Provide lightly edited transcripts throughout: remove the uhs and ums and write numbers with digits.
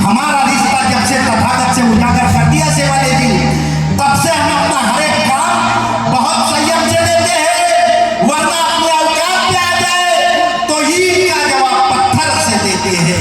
हमारा रिश्ता जब से तथागत से उजागर कर दिया सेवाले जी, तब से हम अपना हर एक काम बहुत संयम से देते हैं, वरना अपने औकात पे आ जाए तो ईंट का जवाब पत्थर से देते हैं।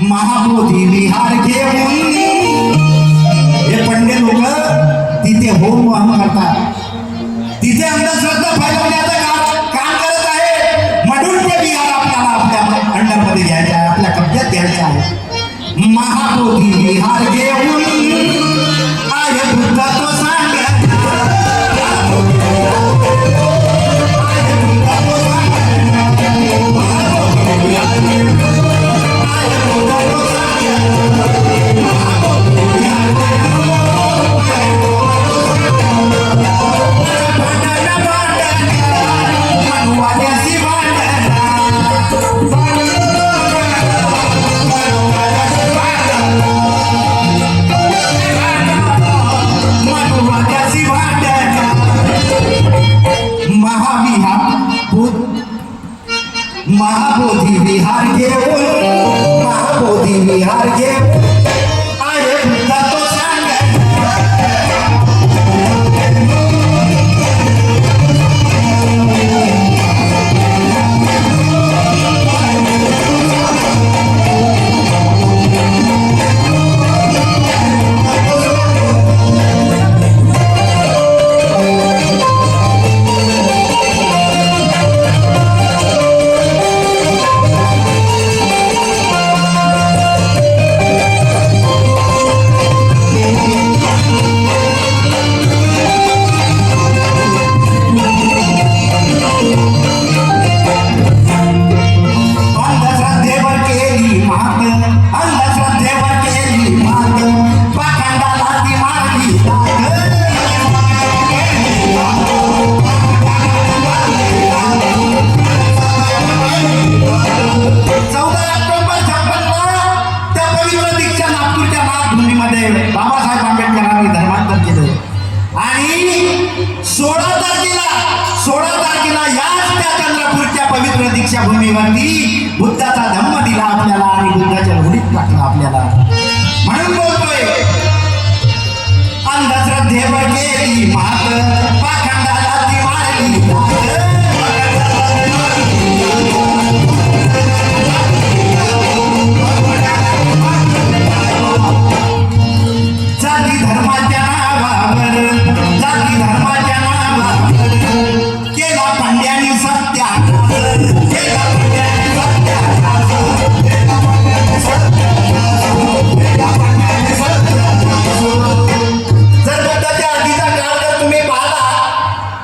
महाबोधी विहार घेऊन हे पंडित लोक तिथे होम वाहन करतात, तिथे अंधश्रद्धा फैलवण्याचं काम करत आहे, म्हणून ते विहार आपल्याला आपल्या अंडरमध्ये घ्यायचं आहे, आपल्या कब्जात घ्यायचं आहे। महाबोधी विहार घेऊन आहे बुद्ध तो महाबोधी विहार घेऊन, महाबोधी विहार घेऊन आहे बुद्ध तो बाबासाहेब आंबेडकरांनी धर्मांतर केलं आणि 16 तारखेला याच त्या चंद्रपूरच्या पवित्र दीक्षाभूमीवरती बुद्धाचा धम्म दिला आपल्याला आणि बुद्धाच्या घोडीत टाकला आपल्याला। म्हणून बोलतोय अंधश्रद्धेवर गेली मात, पाखंडाला ती मारली जाती धर्माच्या नावावर, जाती धर्माच्या नावावर केला पंड्यानी सत्याग्रह, केला पंड्यानी सत्याग्रह, केला पंड्यानी सत्याग्रह, केला पंड्यानी सत्याग्रह। जर बुद्धाच्या आधीचा काळ जर तुम्ही पाहिला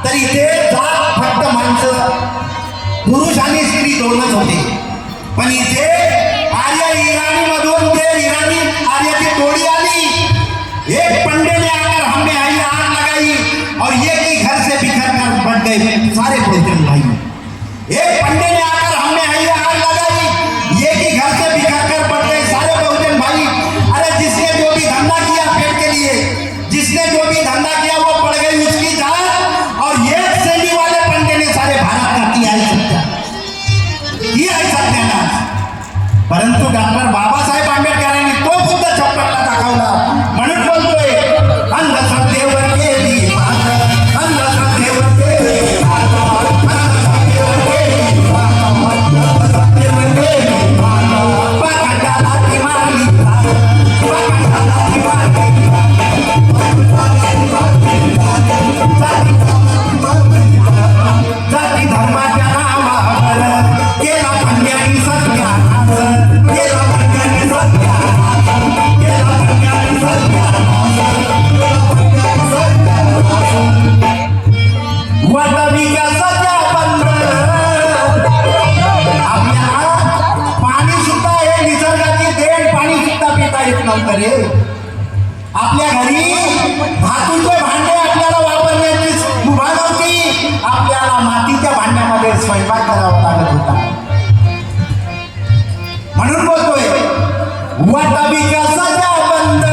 तर इथे जात फक्त माणसं, पुरुष आणि स्त्री दोनच होते, पण इथे आर्य इराणी मधून ते इराणी आर्याची टोळी आली। एक पंडे ने आकर हमने आई आग लगाई और ये की घर से बिखर कर बढ़ गए सारे बहुजन भाई। एक पंडे ने आकर हमने आई आग लगाई, ये की घर से बिखर कर बढ़ गए सारे बहुजन भाई। अरे जिसने जो भी धंधा किया पेट के लिए, जिसने जो भी धंधा किया वो पड़ गई उसकी जान, और ये शैली वाले पंडे ने सारे भारत का किया है सत्यानाश। परंतु डॉक्टर बाबासाहेब आंबेडकरांनी तो बुद्ध चौकटला दाखवला। म्हणून बोलतोय अंधश्रद्धेवर गेली मात, अंधश्रद्धेवर गेली मात, अंधश्रद्धेवर गेली नव्हतं रे. आपल्या घरी धातूचे भांडे आपल्याला वापरण्याची मुभा नव्हती. आपल्याला मातीच्या भांड्यामध्ये स्वयंपाक करावा लागत होता. म्हणून बोलतोय वाटा विकासाच्या बंद,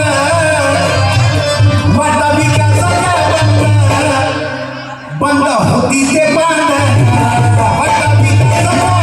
वाटा विकासाच्या बंद, बंद होती ते बंद. वाटा विकासाच्या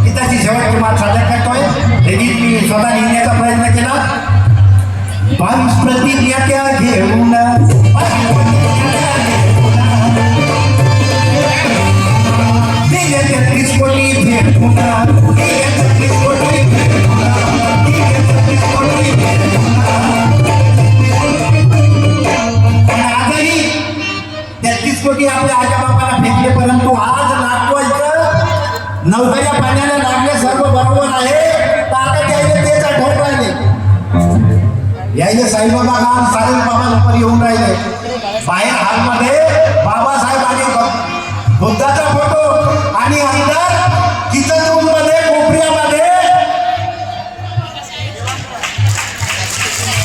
गीताची शेवटची मात सादर करतोय. हे गीत मी स्वतः लिहिण्याचा प्रयत्न केला. 22 प्रतिज्ञा त्या घेऊन दिले 33 कोटी भेटून, दिले 33 कोटी भेटून, दिले 33 कोटी भेटून. पण आजही 33 कोटी आपल्या आजा बापाला भेटले, परंतु आज नागवायचं नवसाच्या पाण्याला लागले सर्व बरोबर आहे. ताकद यायले तेच आठवण राहिले. यायले साईबाबा गाव सारे बाबा लवकर येऊन राहिले. बाहेर हॉलमध्ये बाबासाहेब आणि बुद्धाचा फोटो आणि अंदर किचन रूम मध्ये कोपऱ्यामध्ये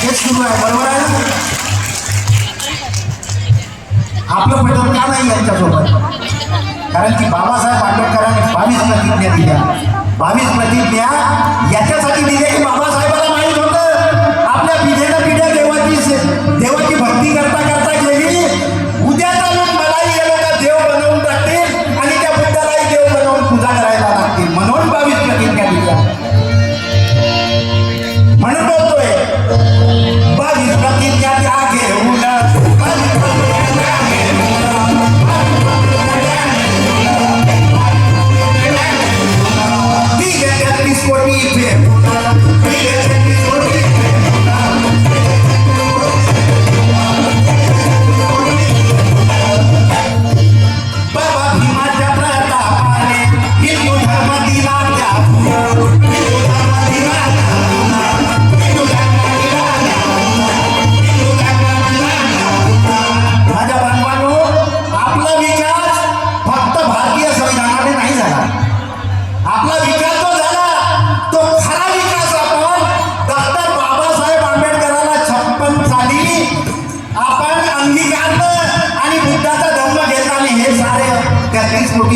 तेच सुरू आहे. बरोबर आहे ना? आपलं पटत का नाही यांच्यासोबत? कारण की बाबासाहेब आंबेडकरांनी 22 प्रतिज्ञा दिल्या. 22 प्रतिज्ञा याच्यासाठी दिल्या की बाबासाहेबांना माहीत होतं आपल्या पिढ्यानं पिढ्या देवाची भक्ती करता करता गेली. उद्या चालून मलाही हे लोक देव बनवून टाकतील आणि त्या बुद्धालाही देव बनवून पूजा करायला लागतील. म्हणून 22 प्रतिज्ञा दिल्या. म्हणून बोलतोय 22 प्रतिज्ञा त्या घेऊन,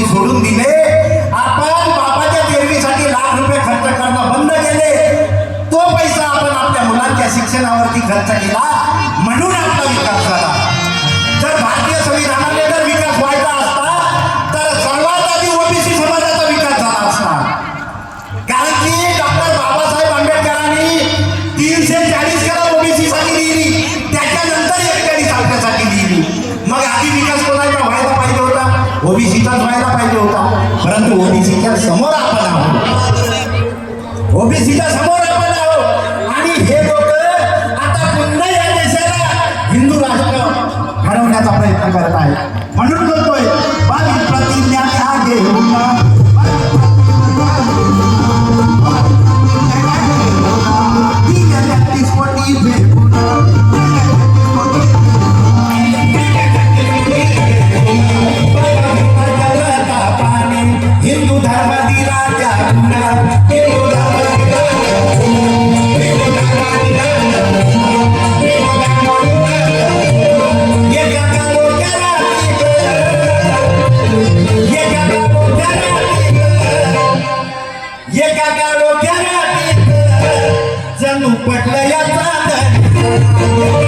सोडून दिले. आपण बाबाच्या देणगीसाठी लाख रुपये खर्च करणं बंद केले. तो पैसा आपण आपल्या मुलांच्या शिक्षणावरती खर्च केला. म्हणून आपला विकास झाला. जर भारतीय संविधानाने जर विकास व्हायचा असता तर सर्वात आधी ओबीसी समाजाचा विकास झाला असता. कारण की डॉक्टर बाबासाहेब आंबेडकरांनी 340 कलम ओबीसी साठी दिली, त्याच्यानंतर 41 आपल्यासाठी दिली. मग आधी विकास कोणाचा व्हायला पाहिजे होता? ओबीसीचाच व्हायला पाहिजे होता. परंतु ओबीसीच्या समोर आपण आहोत. ओबीसीच्या समोर आपण आहोत. आणि हे लोक आता पुन्हा या देशाला हिंदू राष्ट्र घडवण्याचा प्रयत्न करत आहेत. म्हणून बोलतोय 22 प्रतिज्ञा त्या घेऊन, दिले 33 कोटी भेटून, हिंदू धर्म दिला त्याला, हिंदू धर्म दिला, हिंदू धर्म दिला, एका डोक्याला एका डोक्याला जणू पटलं या चांदणी